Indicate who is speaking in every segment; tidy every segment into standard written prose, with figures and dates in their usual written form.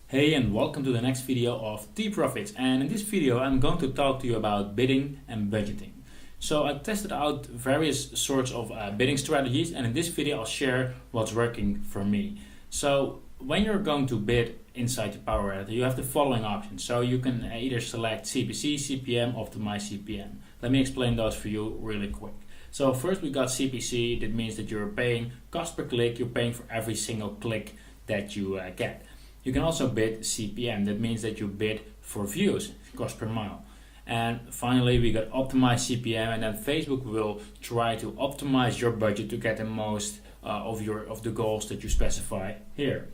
Speaker 1: Hey and welcome to the next video of T-Profits, and in this video I'm going to talk to you about bidding and budgeting. So I tested out various sorts of bidding strategies, and in this video I'll share what's working for me. So when you're going to bid inside the Power Editor, you have the following options. So you can either select CPC, CPM, Optimize CPM. Let me explain those for you really quick. So first we got CPC. That means that you're paying cost per click, you're paying for every single click that you get. You can also bid CPM. That means that you bid for views, cost per mile. And finally, we got Optimize CPM, and then Facebook will try to optimize your budget to get the most of the goals that you specify here.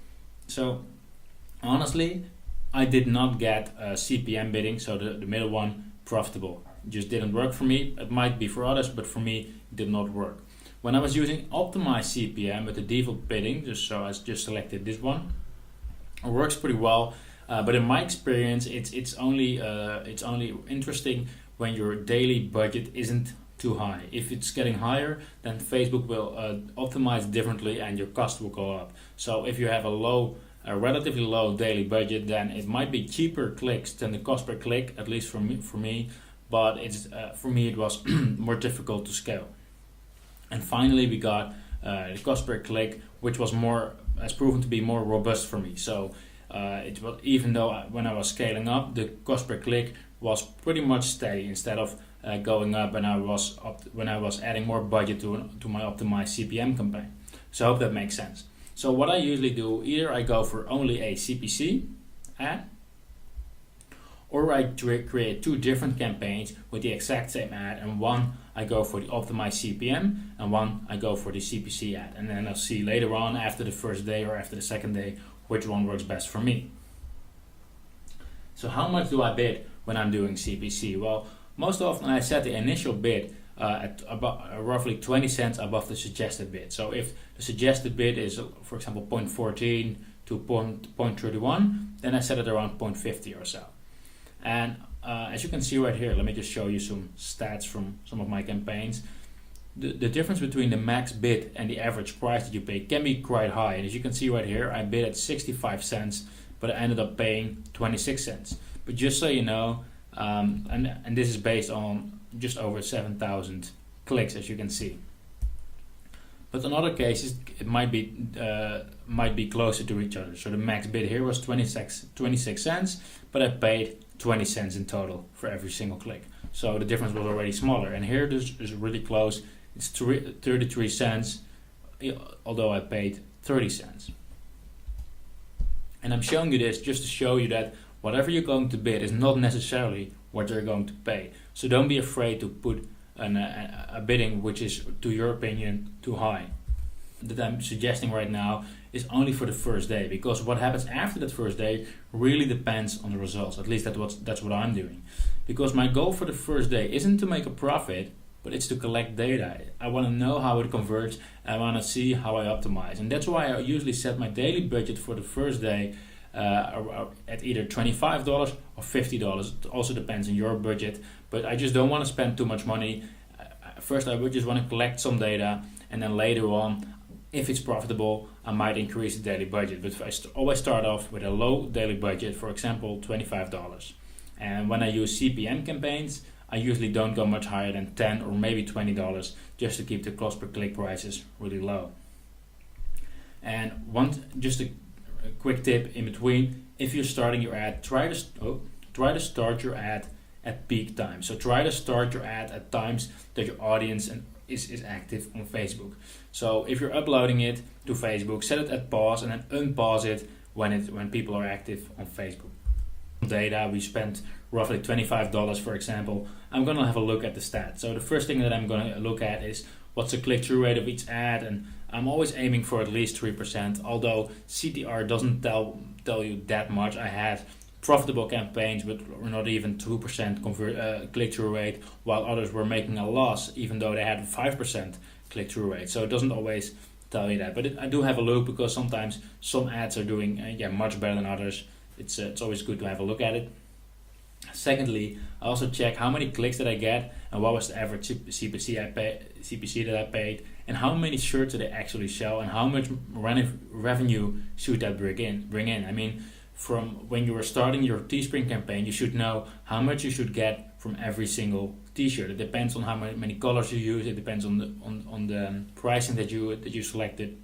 Speaker 1: So honestly, I did not get CPM bidding, so the middle one, profitable. It just didn't work for me. It might be for others, but for me, it did not work. When I was using Optimize CPM with the default bidding, so I just selected this one. It works pretty well, but in my experience, it's only interesting when your daily budget isn't too high. If it's getting higher, then Facebook will optimize differently, and your cost will go up. So if you have a relatively low daily budget, then it might be cheaper clicks than the cost per click, at least for me. But for me it was more difficult to scale. And finally, we got the cost per click, which has proven to be more robust for me. So it was, even though when I was scaling up, the cost per click was pretty much steady instead of going up when I was adding more budget to my optimized CPM campaign. So I hope that makes sense. So what I usually do, either I go for only a CPC ad, or I create two different campaigns with the exact same ad, and one I go for the optimized CPM and one I go for the CPC ad, and then I'll see later on, after the first day or after the second day, which one works best for me. So how much do I bid when I'm doing CPC? Well, most often I set the initial bid at about roughly 20 cents above the suggested bid. So if the suggested bid is, for example, 0.14 to 0.31, then I set it around 0.50 or so. And as you can see right here, let me just show you some stats from some of my campaigns. The difference between the max bid and the average price that you pay can be quite high. And as you can see right here, I bid at 65 cents, but I ended up paying 26 cents. But just so you know, and this is based on just over 7,000 clicks, as you can see. But in other cases, it might be closer to each other. So the max bid here was 26 cents, but I paid 20 cents in total for every single click. So the difference was already smaller. And here this is really close. It's 33 cents, although I paid 30 cents. And I'm showing you this just to show you that whatever you're going to bid is not necessarily what you're going to pay. So don't be afraid to put a bidding which is, to your opinion, too high. That I'm suggesting right now is only for the first day, because what happens after that first day really depends on the results. At least that's what I'm doing. Because my goal for the first day isn't to make a profit, but it's to collect data. I want to know how it converts. I want to see how I optimize. And that's why I usually set my daily budget for the first day at either $25 or $50. It also depends on your budget, but I just don't want to spend too much money. First, I would just want to collect some data, and then later on, if it's profitable, I might increase the daily budget. But I always start off with a low daily budget, for example, $25. And when I use CPM campaigns, I usually don't go much higher than $10 or maybe $20, just to keep the cost per click prices really low. And just a quick tip in between: if you're starting your ad, try to start your ad at peak time. So try to start your ad at times that your audience is active on Facebook. So if you're uploading it to Facebook, set it at pause and then unpause it when people are active on Facebook. Data, we spent roughly $25, for example. I'm going to have a look at the stats. So the first thing that I'm going to look at is what's the click-through rate of each ad, and I'm always aiming for at least 3%, although CTR doesn't tell you that much. I had profitable campaigns but not even 2% click-through rate, while others were making a loss even though they had 5% click-through rate. So it doesn't always tell you that, but I do have a look, because sometimes some ads are doing much better than others. It's always good to have a look at it. Secondly, I also check how many clicks did I get, and what was the average CPC that I paid, and how many shirts did I actually sell, and how much revenue should that bring in. I mean, from when you are starting your Teespring campaign, you should know how much you should get from every single t-shirt. It depends on how many colors you use. It depends on the pricing that you selected.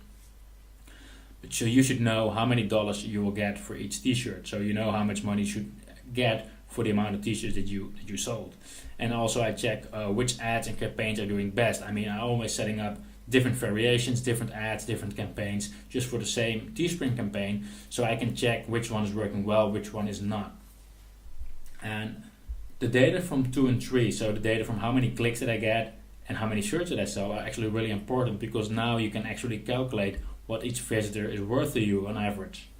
Speaker 1: But so you should know how many dollars you will get for each t-shirt. So you know how much money you should get for the amount of t-shirts that you sold. And also I check which ads and campaigns are doing best. I mean, I'm always setting up different variations, different ads, different campaigns, just for the same Teespring campaign, so I can check which one is working well, which one is not. And the data from 2 and 3, so the data from how many clicks did I get and how many shirts did I sell, are actually really important, because now you can actually calculate what each visitor is worth to you on average.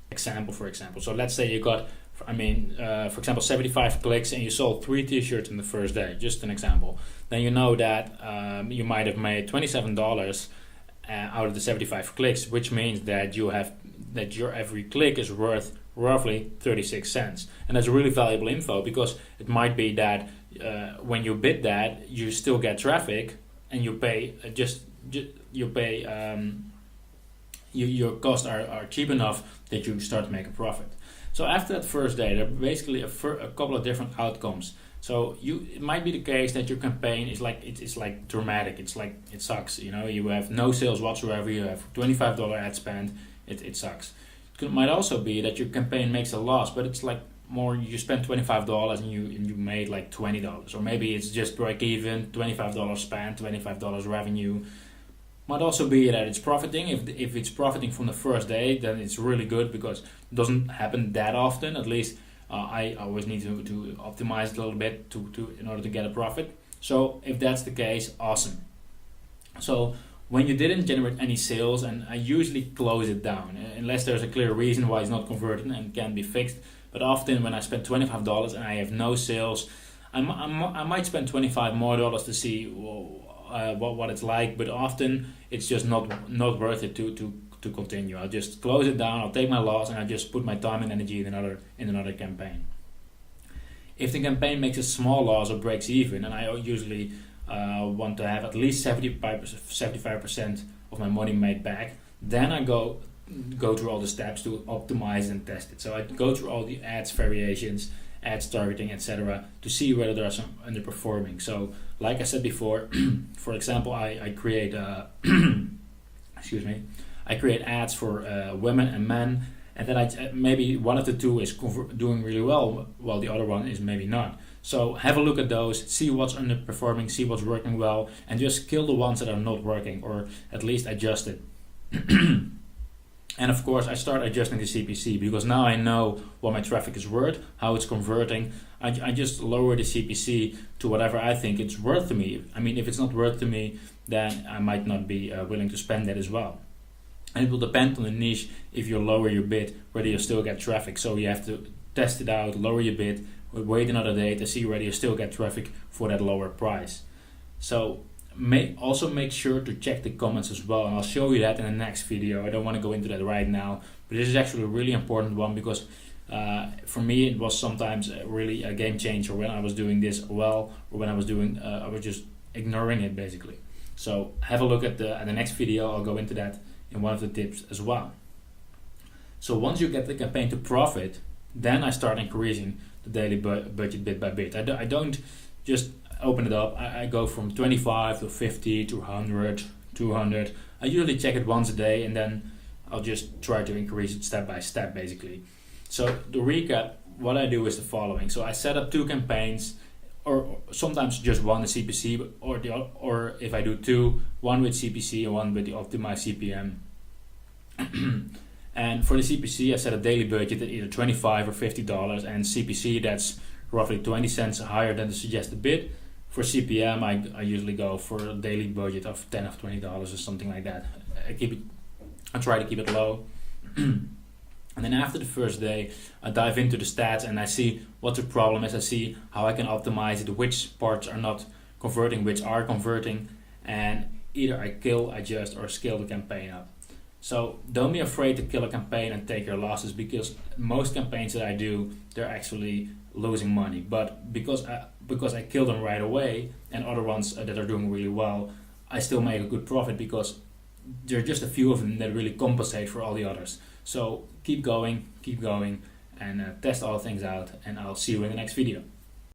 Speaker 1: For example, so let's say you got, for example, 75 clicks and you sold 3 t-shirts in the first day, just an example. Then you know that you might have made $27 out of the 75 clicks, which means that your every click is worth roughly 36 cents. And that's really valuable info, because it might be that when you bid that, you still get traffic and you pay your costs are cheap enough that you start to make a profit. So after that first day, there are basically a couple of different outcomes. So it might be the case that your campaign is like it's like dramatic. It's like it sucks. You know, you have no sales whatsoever. You have $25 ad spend. It sucks. It might also be that your campaign makes a loss, but it's like more. You spend $25 and you made like $20, or maybe it's just break even. $25 spent, $25 revenue. Might also be that it's profiting. If it's profiting from the first day, then it's really good, because it doesn't happen that often. At least I always need to optimize it a little bit in order to get a profit. So if that's the case, awesome. So when you didn't generate any sales, and I usually close it down unless there's a clear reason why it's not converting and can be fixed. But often when I spend $25 and I have no sales, I might spend $25 more to see what it's like, but often it's just not worth it to continue. I'll just close it down, I'll take my loss, and I just put my time and energy in another campaign. If the campaign makes a small loss or breaks even, and I usually want to have at least 75% of my money made back, then I go through all the steps to optimize and test it. So I go through all the ads variations, ads targeting, etc., to see whether there are some underperforming. So like I said before, for example, I create I create ads for women and men, and then maybe one of the two is doing really well, while the other one is maybe not. So have a look at those, see what's underperforming, see what's working well, and just kill the ones that are not working, or at least adjust it. And of course, I start adjusting the CPC, because now I know what my traffic is worth, how it's converting. I just lower the CPC to whatever I think it's worth to me. I mean, if it's not worth to me, then I might not be willing to spend that as well. And it will depend on the niche. If you lower your bid, whether you still get traffic. So you have to test it out, lower your bid, wait another day to see whether you still get traffic for that lower price. So also make sure to check the comments as well, and I'll show you that in the next video. I don't want to go into that right now, but this is actually a really important one, because for me it was sometimes really a game changer when I was doing this well, or when I was just ignoring it basically. So have a look at the next video. I'll go into that in one of the tips as well. So once you get the campaign to profit, then I start increasing the daily budget bit by bit. I don't just open it up. I go from 25 to 50 to 100, 200. I usually check it once a day, and then I'll just try to increase it step by step basically. So to recap, what I do is the following. So I set up 2 campaigns, or sometimes just one, the CPC, or if I do 2, one with CPC and one with the optimized CPM. And for the CPC, I set a daily budget at either $25 or $50, and CPC, that's roughly 20 cents higher than the suggested bid. For CPM, I usually go for a daily budget of $10 or $20 or something like that. I try to keep it low. And then after the first day, I dive into the stats and I see what the problem is. I see how I can optimize it, which parts are not converting, which are converting, and either I kill, adjust, or scale the campaign up. So don't be afraid to kill a campaign and take your losses, because most campaigns that I do, they're actually losing money. But because I kill them right away, and other ones that are doing really well, I still make a good profit, because there are just a few of them that really compensate for all the others. So keep going, and test all things out, and I'll see you in the next video.